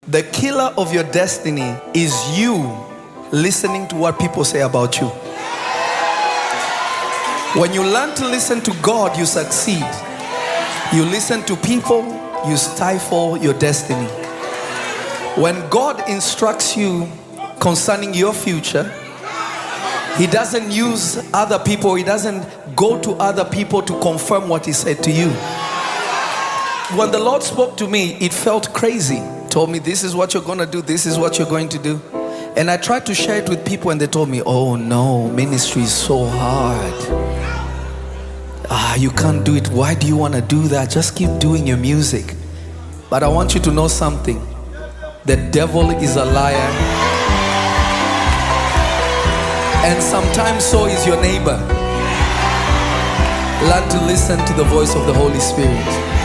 The killer of your destiny is you listening to what people say about you. When you learn to listen to God, you succeed. You listen to people, you stifle your destiny. When God instructs you concerning your future, He doesn't use other people. He doesn't go to other people to confirm what He said to you. When the Lord spoke to me, it felt crazy. Told me, this is what you're going to do. This is what you're going to do. And I tried to share it with people and they told me, oh no, ministry is so hard. You can't do it. Why do you want to do that? Just keep doing your music. But I want you to know something. The devil is a liar. And sometimes so is your neighbor. Learn to listen to the voice of the Holy Spirit.